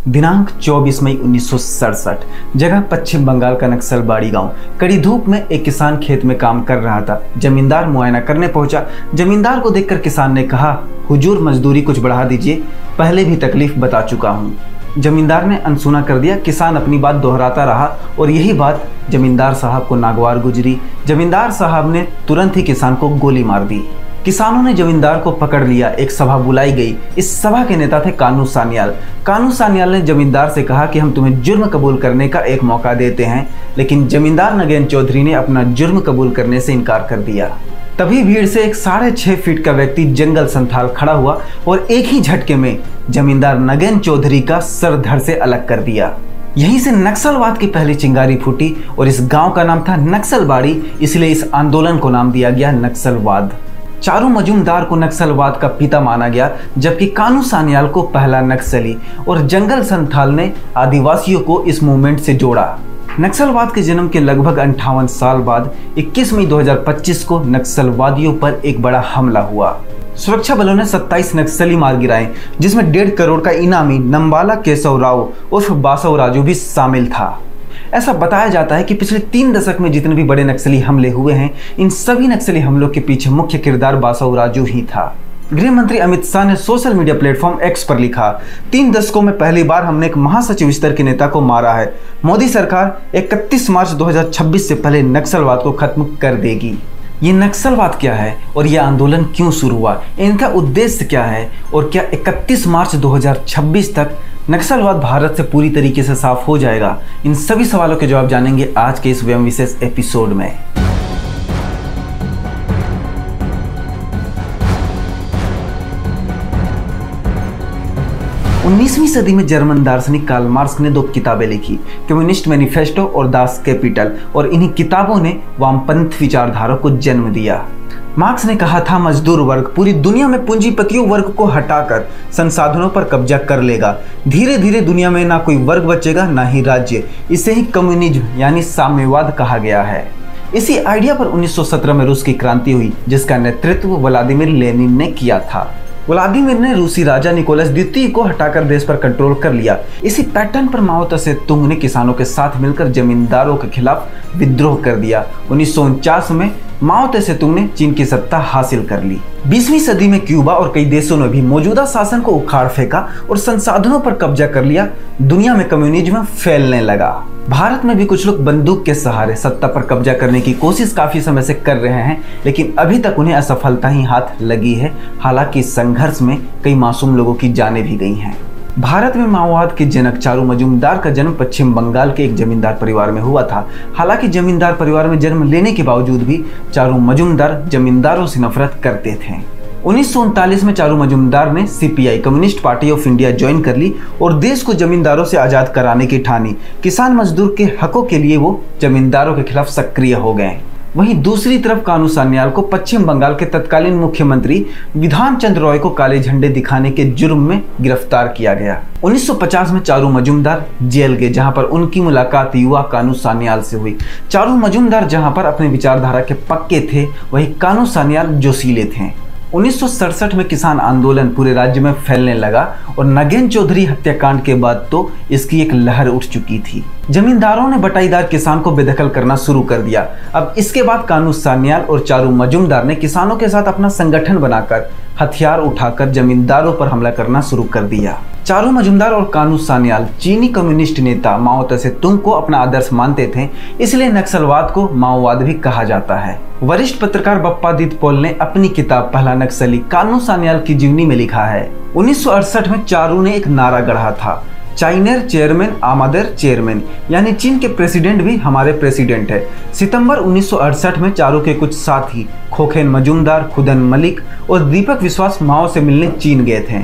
दिनांक 24 मई 1967 जगह पश्चिम बंगाल का नक्सलबाड़ी गांव। कड़ी धूप में एक किसान खेत में काम कर रहा था। जमींदार मुआयना करने पहुंचा। जमींदार को देखकर किसान ने कहा, हुजूर मजदूरी कुछ बढ़ा दीजिए, पहले भी तकलीफ बता चुका हूं। जमींदार ने अनसुना कर दिया। किसान अपनी बात दोहराता रहा और यही बात जमींदार साहब को नागवार गुजरी। जमींदार साहब ने तुरंत ही किसान को गोली मार दी। किसानों ने जमींदार को पकड़ लिया। एक सभा बुलाई गई। इस सभा के नेता थे कानू सान्याल। कानू सान्याल ने जमींदार से कहा कि हम तुम्हें जुर्म कबूल करने का एक मौका देते हैं, लेकिन जमींदार नगेन चौधरी ने अपना जुर्म कबूल करने से इनकार कर दिया। तभी भीड़ से एक 6.5 फीट का व्यक्ति जंगल संथाल खड़ा हुआ और एक ही झटके में जमींदार नगेन चौधरी का सर धड़ से अलग कर दिया। यहीं से नक्सलवाद की पहली चिंगारी फूटी और इस गांव का नाम था नक्सलबाड़ी, इसलिए इस आंदोलन को नाम दिया गया नक्सलवाद। चारू मजूमदार को नक्सलवाद का पिता माना गया, जबकि कानू सान्याल को पहला नक्सली और जंगल संथाल ने आदिवासियों को इस मूवमेंट से जोड़ा। नक्सलवाद के जन्म के लगभग 58 साल बाद 21 मई 2025 को नक्सलवादियों पर एक बड़ा हमला हुआ। सुरक्षा बलों ने 27 नक्सली मार गिराए, जिसमें 1.5 करोड़ का इनामी नंबाला केशव राव उर्फ बासव राजू भी शामिल था। ऐसा बताया जाता है कि पिछले 3 दशक में जितने भी बड़े नक्सली हमले हुए हैं, इन सभी नक्सली हमलों के पीछे मुख्य किरदार बासव राजू ही था। गृह मंत्री अमित शाह ने सोशल मीडिया प्लेटफॉर्म एक्स पर लिखा, 3 दशकों में पहली बार हमने एक महासचिव स्तर के नेता को मारा है। मोदी सरकार 31 मार्च 2026 से पहले नक्सलवाद को खत्म कर देगी। ये नक्सलवाद क्या है और यह आंदोलन क्यों शुरू हुआ, इनका उद्देश्य क्या है और क्या 31 मार्च 2026 तक नक्सलवाद भारत से पूरी तरीके से साफ हो जाएगा? इन सभी सवालों के जवाब जानेंगे आज के इस व्यम विशेष एपिसोड में। 19वीं सदी में जर्मन दार्शनिक कार्ल मार्क्स ने 2 किताबें लिखी, कम्युनिस्ट मैनिफेस्टो और दास कैपिटल, और इन्हीं किताबों ने वामपंथ विचारधारा को जन्म दिया। मार्क्स ने कहा था, मजदूर वर्ग पूरी दुनिया में पूंजीपतियों वर्ग को हटाकर संसाधनों पर कब्जा कर लेगा। धीरे धीरे दुनिया में ना कोई वर्ग बचेगा ना ही राज्य। इसे ही कम्युनिज्म यानी साम्यवाद कहा गया है। इसी आइडिया पर 1917 में रूस की क्रांति हुई, जिसका नेतृत्व व्लादिमीर लेनिन ने किया था। व्लादिमीर ने रूसी राजा निकोलस द्वितीय को हटाकर देश पर कंट्रोल कर लिया। इसी पैटर्न पर माओ त्से तुंग ने किसानों के साथ मिलकर जमींदारों के खिलाफ विद्रोह कर दिया। 1949 में माओ त्से तुंग ने चीन की सत्ता हासिल कर ली। 20वीं सदी में क्यूबा और कई देशों ने भी मौजूदा शासन को उखाड़ फेंका और संसाधनों पर कब्जा कर लिया। दुनिया में कम्युनिज्म फैलने लगा। भारत में भी कुछ लोग बंदूक के सहारे सत्ता पर कब्जा करने की कोशिश काफी समय से कर रहे हैं, लेकिन अभी तक उन्हें असफलता ही हाथ लगी है। हालांकि इस संघर्ष में कई मासूम लोगों की जानें भी गई हैं। भारत में माओवाद के जनक चारू मजूमदार का जन्म पश्चिम बंगाल के एक जमींदार परिवार में हुआ था। हालांकि जमींदार परिवार में जन्म लेने के बावजूद भी चारू मजूमदार जमींदारों से नफरत करते थे। 1939 में चारू मजूमदार ने CPI communist party of India join कर ली और देश को जमींदारों से आजाद कराने की ठानी। किसान मजदूर के हकों के लिए वो जमींदारों के खिलाफ सक्रिय हो गए। वहीं दूसरी तरफ कानू सान्याल को पश्चिम बंगाल के तत्कालीन मुख्यमंत्री विधान चंद्र रॉय को काले झंडे दिखाने के जुर्म में गिरफ्तार किया गया। 1950 में चारू मजूमदार जेल गए, जहां पर उनकी मुलाकात युवा कानू सान्याल से हुई। चारू मजूमदार जहां पर अपने विचारधारा के पक्के थे, वहीं कानू सान्याल जोशीले थे। 1967 में किसान आंदोलन पूरे राज्य में फैलने लगा और नगेन चौधरी हत्याकांड के बाद तो इसकी एक लहर उठ चुकी थी। जमींदारों ने बटाईदार किसान को बेदखल करना शुरू कर दिया। अब इसके बाद कानू सान्याल और चारू मजूमदार ने किसानों के साथ अपना संगठन बनाकर हथियार उठाकर जमींदारों पर हमला करना शुरू कर दिया। चारू मजूमदार और कानू सान्याल चीनी कम्युनिस्ट नेता माओ त्से तुंग को अपना आदर्श मानते थे, इसलिए नक्सलवाद को माओवाद भी कहा जाता है। वरिष्ठ पत्रकार बप्पादित्य पॉल ने अपनी किताब पहला नक्सली कानू सान्याल की जीवनी में लिखा है, 1968 में चारू ने एक नारा गढ़ा था, चाइनेर चेयरमैन आमादेर चेयरमैन, यानी चीन के प्रेसिडेंट भी हमारे प्रेसिडेंट है। सितंबर 1968 में चारू के कुछ साथी खोखेन मजूमदार, खुदन मलिक और दीपक विश्वास माओ से मिलने चीन गए थे।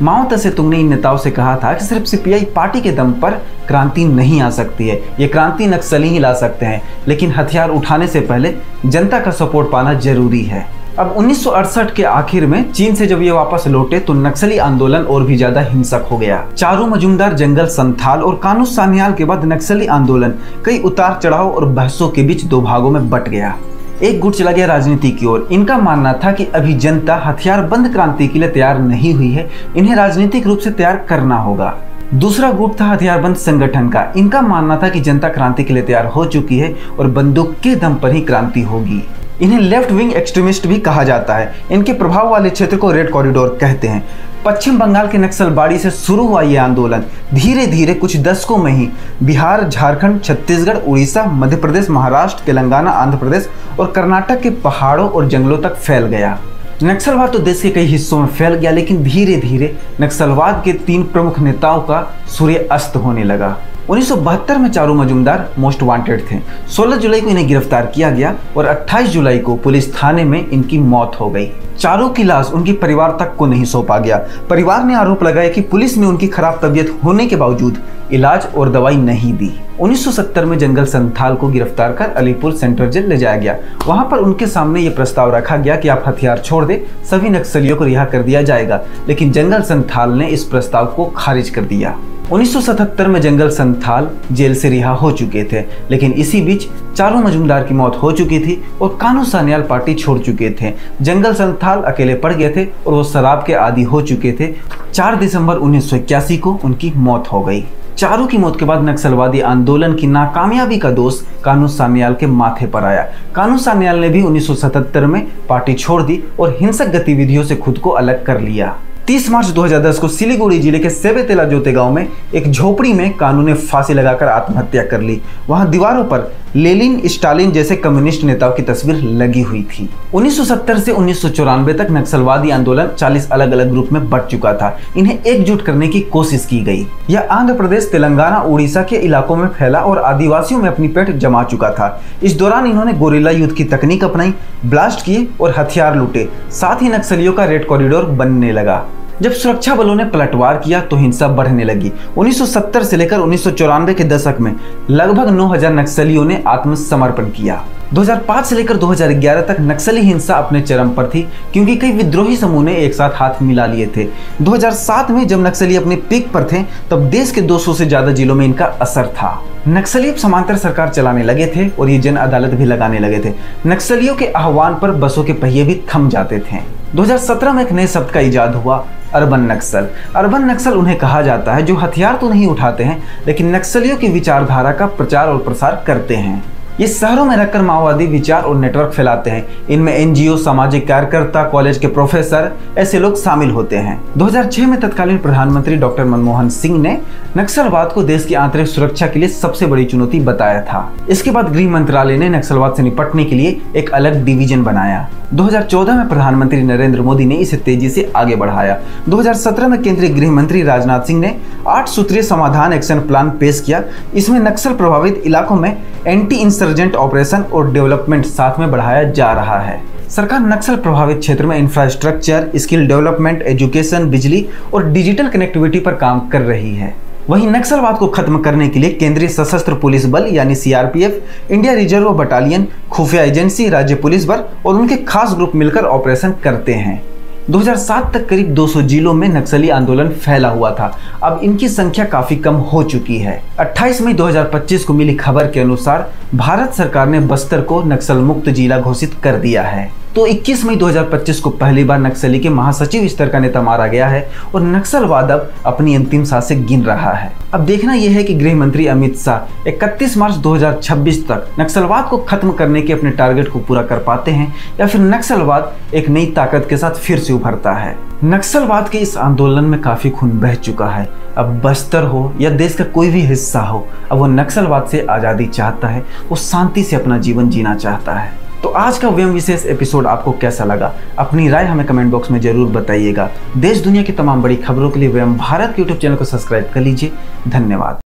माओ त्से तुंग ने इन नेताओं से कहा था कि सिर्फ सीपीआई पार्टी के दम पर क्रांति नहीं आ सकती है, ये क्रांति नक्सली ही ला सकते हैं, लेकिन हथियार उठाने से पहले जनता का सपोर्ट पाना जरूरी है। अब 1968 के आखिर में चीन से जब ये वापस लौटे तो नक्सली आंदोलन और भी ज्यादा हिंसक हो गया। चारू मजूमदार जंगल संथाल और कानू सान्याल के बाद नक्सली आंदोलन कई उतार चढ़ाव और बहसों के बीच 2 भागों में बट गया। एक गुट चला गया राजनीति की ओर। इनका मानना था कि अभी जनता हथियार बंद क्रांति के लिए तैयार नहीं हुई है, इन्हें राजनीतिक रूप से तैयार करना होगा। दूसरा ग्रुप था हथियारबंद संगठन का। इनका मानना था कि जनता क्रांति के लिए तैयार हो चुकी है और बंदूक के दम पर ही क्रांति होगी। इन्हें लेफ्ट विंग एक्सट्रीमिस्ट भी कहा जाता है। इनके प्रभाव वाले क्षेत्र को रेड कॉरिडोर कहते हैं। पश्चिम बंगाल के नक्सलबाड़ी से शुरू हुआ ये आंदोलन धीरे धीरे कुछ दशकों में ही बिहार, झारखंड, छत्तीसगढ़, उड़ीसा, मध्य प्रदेश, महाराष्ट्र, तेलंगाना, आंध्र प्रदेश और कर्नाटक के पहाड़ों और जंगलों तक फैल गया। नक्सलवाद तो देश के कई हिस्सों में फैल गया, लेकिन धीरे धीरे नक्सलवाद के 3 प्रमुख नेताओं का सूर्य अस्त होने लगा। 1972 में चारू मजूमदार मोस्ट वांटेड थे। 16 जुलाई को इन्हें गिरफ्तार किया गया और 28 जुलाई को पुलिस थाने में इनकी मौत हो गई। चारों की लाश उनके परिवार तक को नहीं सौंपा गया। परिवार ने आरोप लगाया कि पुलिस ने उनकी खराब तबीयत होने के बावजूद इलाज और दवाई नहीं दी। 1970 में जंगल संथाल को गिरफ्तार कर अलीपुर सेंट्रल जेल ले जाया गया। वहां पर उनके सामने ये प्रस्ताव रखा गया कि आप हथियार छोड़ दे, सभी नक्सलियों को रिहा कर दिया जाएगा, लेकिन जंगल संथाल ने इस प्रस्ताव को खारिज कर दिया। 1977 में जंगल संथाल जेल से रिहा हो चुके थे, लेकिन इसी बीच चारू मजूमदार की मौत हो चुकी थी और कानू सान्याल पार्टी छोड़ चुके थे। जंगल संथाल अकेले पड़ गए थे और वो शराब के आदी हो चुके थे। 4 दिसंबर 1981 को उनकी मौत हो गई। चारू की मौत के बाद नक्सलवादी आंदोलन की नाकामयाबी का दोष कानू सान्याल के माथे पर आया। कानू सान्याल ने भी 1977 में पार्टी छोड़ दी और हिंसक गतिविधियों से खुद को अलग कर लिया। 30 मार्च 2010 को सिलीगुड़ी जिले के सेबेतेला जोते गांव में एक झोपड़ी में कानू ने फांसी लगाकर आत्महत्या कर ली। वहां दीवारों पर लेनिन, स्टालिन जैसे कम्युनिस्ट नेताओं की तस्वीर लगी हुई थी। 1970 से 1994 तक नक्सलवादी आंदोलन 40 अलग अलग ग्रुप में बंट चुका था। इन्हें एकजुट करने की कोशिश की गई। यह आंध्र प्रदेश, तेलंगाना, उड़ीसा के इलाकों में फैला और आदिवासियों में अपनी पेट जमा चुका था। इस दौरान इन्होंने गोरिल्ला युद्ध की तकनीक अपनाई, ब्लास्ट किए और हथियार लूटे। साथ ही नक्सलियों का रेड कॉरिडोर बनने लगा। जब सुरक्षा बलों ने पलटवार किया तो हिंसा बढ़ने लगी। 1970 से लेकर 1994 के दशक में लगभग 9000 नक्सलियों ने आत्मसमर्पण किया। 2005 से लेकर 2011 तक नक्सली हिंसा अपने चरम पर थी, क्योंकि कई विद्रोही समूह ने एक साथ हाथ मिला लिए थे। 2007 में जब नक्सली अपने पीक पर थे, तब देश के 200 से ज्यादा जिलों में इनका असर था। नक्सली समांतर सरकार चलाने लगे थे और ये जन अदालत भी लगाने लगे थे। नक्सलियों के आह्वान पर बसों के पहिए भी थम जाते थे। 2017 में एक नए शब्द का इजाद हुआ, अर्बन नक्सल। अर्बन नक्सल उन्हें कहा जाता है जो हथियार तो नहीं उठाते हैं, लेकिन नक्सलियों की विचारधारा का प्रचार और प्रसार करते हैं। ये शहरों में रहकर माओवादी विचार और नेटवर्क फैलाते हैं। इनमें एनजीओ, सामाजिक कार्यकर्ता, कॉलेज के प्रोफेसर ऐसे लोग शामिल होते हैं। 2006 में तत्कालीन प्रधानमंत्री डॉक्टर मनमोहन सिंह ने नक्सलवाद को देश की आंतरिक सुरक्षा के लिए सबसे बड़ी चुनौती बताया था। इसके बाद गृह मंत्रालय ने नक्सलवाद से निपटने के लिए एक अलग डिवीजन बनाया। 2014 में प्रधानमंत्री नरेंद्र मोदी ने इसे तेजी से आगे बढ़ाया। 2017 में केंद्रीय गृह मंत्री राजनाथ सिंह ने 8 सूत्रीय समाधान एक्शन प्लान पेश किया। इसमें नक्सल प्रभावित इलाकों में एंटी इंसर्जेंट ऑपरेशन और डेवलपमेंट साथ में बढ़ाया जा रहा है। सरकार नक्सल प्रभावित क्षेत्र में इंफ्रास्ट्रक्चर, स्किल डेवलपमेंट, एजुकेशन, बिजली और डिजिटल कनेक्टिविटी पर काम कर रही है। वहीं नक्सलवाद को खत्म करने के लिए केंद्रीय सशस्त्र पुलिस बल यानी सीआरपीएफ, इंडिया रिजर्व बटालियन, खुफिया एजेंसी, राज्य पुलिस बल और उनके खास ग्रुप मिलकर ऑपरेशन करते हैं। 2007 तक करीब 200 जिलों में नक्सली आंदोलन फैला हुआ था। अब इनकी संख्या काफी कम हो चुकी है। 28 मई 2025 को मिली खबर के अनुसार भारत सरकार ने बस्तर को नक्सल मुक्त जिला घोषित कर दिया है। तो 21 मई 2025 को पहली बार नक्सली के महासचिव स्तर का नेता मारा गया है और नक्सलवाद अब अपनी अंतिम सांसें गिन रहा है। अब देखना यह है कि गृह मंत्री अमित शाह 31 मार्च 2026 तक नक्सलवाद को खत्म करने के अपने टारगेट को पूरा कर पाते हैं या फिर नक्सलवाद एक नई ताकत के साथ फिर से उभरता है। नक्सलवाद के इस आंदोलन में काफी खून बह चुका है। अब बस्तर हो या देश का कोई भी हिस्सा हो, अब वो नक्सलवाद से आजादी चाहता है, वो शांति से अपना जीवन जीना चाहता है। तो आज का व्यम विशेष एपिसोड आपको कैसा लगा? अपनी राय हमें कमेंट बॉक्स में जरूर बताइएगा। देश दुनिया की तमाम बड़ी खबरों के लिए व्यम भारत के यूट्यूब चैनल को सब्सक्राइब कर लीजिए। धन्यवाद।